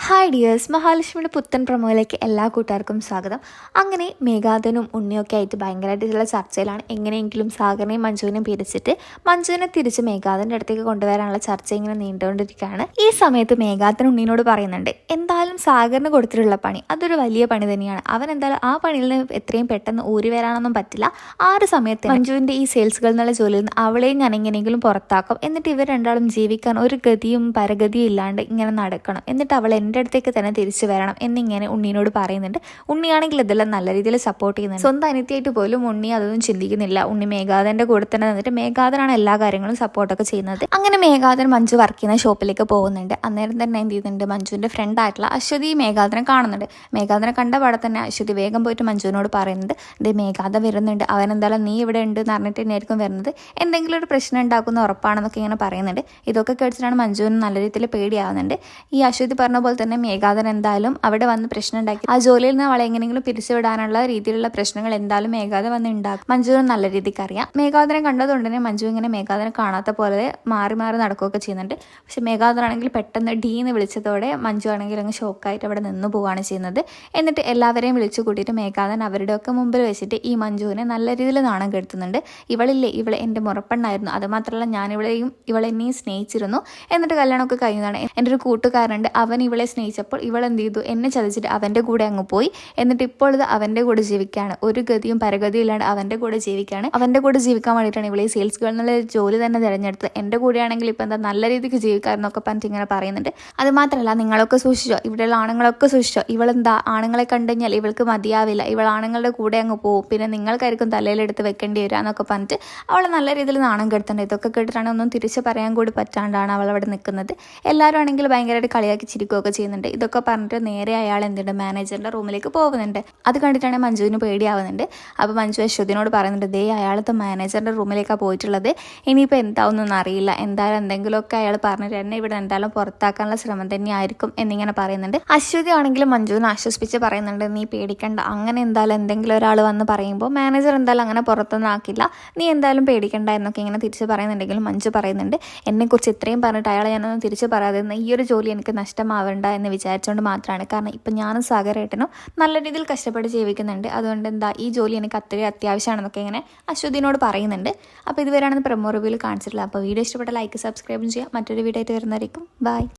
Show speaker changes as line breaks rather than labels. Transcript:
Hi dears, മഹാലക്ഷ്മിയുടെ പുത്തൻ പ്രൊമോയിലേക്ക് എല്ലാ കൂട്ടുകാർക്കും സ്വാഗതം. അങ്ങനെ മേഘാതനും ഉണ്ണിയൊക്കെ ആയിട്ട് ഭയങ്കരമായിട്ടുള്ള ചർച്ചയിലാണ്. എങ്ങനെയെങ്കിലും സാഗറിനെയും മഞ്ജുവിനെയും പിരിച്ചിട്ട് മഞ്ജുവിനെ തിരിച്ച് മേഘാതൻ്റെ അടുത്തേക്ക് കൊണ്ടുവരാനുള്ള ചർച്ച ഇങ്ങനെ നീണ്ടുകൊണ്ടിരിക്കുകയാണ്. ഈ സമയത്ത് മേഘാതൻ ഉണ്ണിനോട് പറയുന്നുണ്ട്, എന്തായാലും സാഗറിന് കൊടുത്തിട്ടുള്ള പണി അതൊരു വലിയ പണി തന്നെയാണ്. അവൻ എന്തായാലും ആ പണിയിൽ നിന്ന് എത്രയും പെട്ടെന്ന് ഊരി വരാനൊന്നും പറ്റില്ല. ആ ഒരു സമയത്ത് മഞ്ജുവിൻ്റെ ഈ സെയിൽസുകൾ എന്നുള്ള ജോലിയിൽ നിന്ന് അവളെയും ഞാൻ എങ്ങനെയെങ്കിലും പുറത്താക്കും. എന്നിട്ട് ഇവർ രണ്ടാളും ജീവിക്കാൻ ഒരു ഗതിയും പരഗതിയും ഇല്ലാണ്ട് ഇങ്ങനെ നടക്കണം. എന്നിട്ട് അവൾ എൻ്റെ അടുത്തേക്ക് തന്നെ തിരിച്ചു വരണം എന്നിങ്ങനെ ഉണ്ണിനോട് പറയുന്നുണ്ട്. ഉണ്ണിയാണെങ്കിൽ ഇതെല്ലാം നല്ല രീതിയിൽ സപ്പോർട്ട് ചെയ്യുന്നുണ്ട്. സ്വന്തം അനിത്യമായിട്ട് പോലും ഉണ്ണി അതൊന്നും ചിന്തിക്കുന്നില്ല. ഉണ്ണി മേഘാതൻ്റെ കൂടെ തന്നെ നിന്നിട്ട് മേഘാതനാണ് എല്ലാ കാര്യങ്ങളും സപ്പോർട്ടൊക്കെ ചെയ്യുന്നത്. അങ്ങനെ മേഘാതൻ മഞ്ജു വർക്ക് ചെയ്യുന്ന ഷോപ്പിലേക്ക് പോകുന്നുണ്ട്. അന്നേരം തന്നെ എന്ത് ചെയ്യുന്നുണ്ട്, മഞ്ജുവിൻ്റെ ഫ്രണ്ട് ആയിട്ടുള്ള അശ്വതി മേഘാതനെ കാണുന്നുണ്ട്. മേഘാതനെ കണ്ട പാടെ തന്നെ അശ്വതി വേഗം പോയിട്ട് മഞ്ജുവിനോട് പറയുന്നുണ്ട്, ഇത് മേഘാത വരുന്നുണ്ട്, അവൻ എന്തായാലും നീ ഇവിടെ ഉണ്ട് എന്ന് പറഞ്ഞിട്ട് തന്നെയായിരിക്കും വരുന്നത്, എന്തെങ്കിലും ഒരു പ്രശ്നം ഉണ്ടാക്കുന്ന ഉറപ്പാണെന്നൊക്കെ ഇങ്ങനെ പറയുന്നുണ്ട്. ഇതൊക്കെ കേട്ടിട്ടാണ് മഞ്ജുവിന് നല്ല രീതിയിൽ പേടിയാവുന്നുണ്ട്. ഈ അശ്വതി പറഞ്ഞ പോലെ തന്നെ മേഘാതൻ എന്തായാലും അവിടെ വന്ന് പ്രശ്നം ഉണ്ടാക്കി ആ ജോലിയിൽ നിന്ന് അവളെ എങ്ങനെയെങ്കിലും പിരിച്ചുവിടാനുള്ള രീതിയിലുള്ള പ്രശ്നങ്ങൾ എന്തായാലും മേഘാതൻ വന്ന് ഉണ്ടാക്കും. മഞ്ജുവിന് നല്ല രീതിക്ക് അറിയാം. മേഘാതനെ കണ്ടതുകൊണ്ട് തന്നെ മഞ്ജു ഇങ്ങനെ മേഘാതനെ കാണാത്ത പോലെ മാറി മാറി നടക്കുകയൊക്കെ ചെയ്യുന്നുണ്ട്. പക്ഷെ മേഘാതനാണെങ്കിൽ പെട്ടെന്ന് ഡീന്ന് വിളിച്ചതോടെ മഞ്ജു ആണെങ്കിൽ അങ്ങ് ഷോക്കായിട്ട് അവിടെ നിന്ന് പോവുകയാണ് ചെയ്യുന്നത്. എന്നിട്ട് എല്ലാവരെയും വിളിച്ചു കൂട്ടിയിട്ട് മേഘാതൻ അവരുടെയൊക്കെ മുമ്പിൽ വെച്ചിട്ട് ഈ മഞ്ജുവിനെ നല്ല രീതിയിൽ നാണം കെടുത്തുന്നുണ്ട്. ഇവളില്ലേ, ഇവളെ എൻ്റെ മുറപ്പെണ്ണായിരുന്നു, അതുമാത്രമല്ല ഞാൻ ഇവളെന്നെയും സ്നേഹിച്ചിരുന്നു, എന്നിട്ട് കല്യാണമൊക്കെ കഴിഞ്ഞതാണ്. എൻ്റെ ഒരു കൂട്ടുകാരുണ്ട്, അവൻ ഇവളെ സ്നേഹിച്ചപ്പോൾ ഇവൾ എന്ത് ചെയ്തു, എന്നെ ചതിച്ചിട്ട് അവൻ്റെ കൂടെ അങ്ങ് പോയി. എന്നിട്ട് ഇപ്പോൾ ഇത് അവൻ്റെ കൂടെ ജീവിക്കുകയാണ്, ഒരു ഗതിയും പരഗതിയും ഇല്ലാണ്ട് അവൻ്റെ കൂടെ ജീവിക്കുകയാണ്. അവൻ്റെ കൂടെ ജീവിക്കാൻ വേണ്ടിയിട്ടാണ് ഇവളെ സെയിൽസ് ഗേൾ എന്നുള്ള ജോലി തന്നെ തിരഞ്ഞെടുത്തത്. എൻ്റെ കൂടെയാണെങ്കിൽ ഇപ്പം എന്താ നല്ല രീതിക്ക് ജീവിക്കാമെന്നൊക്കെ പറഞ്ഞിട്ട് ഇങ്ങനെ പറയുന്നുണ്ട്. അത് മാത്രമല്ല, നിങ്ങളൊക്കെ സൂക്ഷിച്ചോ, ഇവിടെയുള്ള ആണുങ്ങളൊക്കെ സൂക്ഷിച്ചോ, ഇവളെന്താ ആണുങ്ങളെ കണ്ടു കഴിഞ്ഞാൽ ഇവൾക്ക് മതിയാവില്ല, ഇവൾ ആണുങ്ങളുടെ കൂടെ അങ്ങ് പോകും, പിന്നെ നിങ്ങൾക്കായിരിക്കും തലയിലെടുത്ത് വെക്കേണ്ടി വരിക എന്നൊക്കെ പറഞ്ഞിട്ട് അവളെ നല്ല രീതിയിൽ നാണം കെടുത്തുന്നുണ്ട്. ഇതൊക്കെ കേട്ടിട്ടാണ് ഒന്നും തിരിച്ച് പറയാൻ കൂടി പറ്റാണ്ടാണ് അവൾ അവിടെ നിൽക്കുന്നത്. എല്ലാവരും ആണെങ്കിൽ ഭയങ്കരമായിട്ട് കളിയാക്കി ചിരിക്കുകയൊക്കെ ചെയ്യുന്നുണ്ട്. ഇതൊക്കെ പറഞ്ഞിട്ട് നേരെ അയാൾ എന്തുണ്ട്, മാനേജറിൻ്റെ റൂമിലേക്ക് പോകുന്നുണ്ട്. അത് കണ്ടിട്ടാണ് മഞ്ജുവിന് പേടിയാവുന്നുണ്ട്. അപ്പോൾ മഞ്ജു അശ്വതിനോട് പറയുന്നുണ്ട്, ദേ അയാളത്തെ മാനേജറിൻ്റെ റൂമിലേക്കാണ് പോയിട്ടുള്ളത്, ഇനിയിപ്പോൾ എന്താവുന്നൊന്നും അറിയില്ല, എന്തായാലും എന്തെങ്കിലുമൊക്കെ അയാൾ പറഞ്ഞിട്ട് എന്നെ ഇവിടെ എന്തായാലും പുറത്താക്കാനുള്ള ശ്രമം തന്നെയായിരിക്കും എന്നിങ്ങനെ പറയുന്നുണ്ട്. അശ്വതി ആണെങ്കിലും മഞ്ജുവിനെ ആശ്വസിപ്പിച്ച് പറയുന്നുണ്ട്, നീ പേടിക്കണ്ട, അങ്ങനെ എന്തായാലും എന്തെങ്കിലും ഒരാൾ വന്ന് പറയുമ്പോൾ മാനേജർ എന്തായാലും അങ്ങനെ പുറത്തൊന്നും ആക്കില്ല, നീ എന്തായാലും പേടിക്കണ്ട എന്നൊക്കെ ഇങ്ങനെ തിരിച്ച് പറയുന്നുണ്ടെങ്കിലും മഞ്ജു പറയുന്നുണ്ട്, എന്നെക്കുറിച്ച് ഇത്രയും പറഞ്ഞിട്ട് അയാളെ ഞാനൊന്നും തിരിച്ച് പറയാതെ ഈ ഒരു ജോലി എനിക്ക് നഷ്ടമാവേണ്ട എന്ന് വിചാരിച്ചുകൊണ്ട് മാത്രമാണ്. കാരണം ഇപ്പം ഞാനും സാഗരേട്ടനും നല്ല രീതിയിൽ കഷ്ടപ്പെട്ട് ജീവിക്കുന്നുണ്ട്, അതുകൊണ്ട് എന്താ ഈ ജോലി എനിക്ക് അത്രയും അത്യാവശ്യമാണെന്നൊക്കെ ഇങ്ങനെ അശ്വതിനോട് പറയുന്നുണ്ട്. അപ്പോൾ ഇതുവരെയാണ് പ്രൊമോ റിവ്യൂവിൽ കാണിച്ചിട്ടുള്ളത്. അപ്പോൾ വീഡിയോ ഇഷ്ടപ്പെട്ട ലൈക്ക് സബ്സ്ക്രൈബും ചെയ്യുക. മറ്റൊരു വീഡിയോ ആയിട്ട് വരുന്നതായിരിക്കും. ബൈ.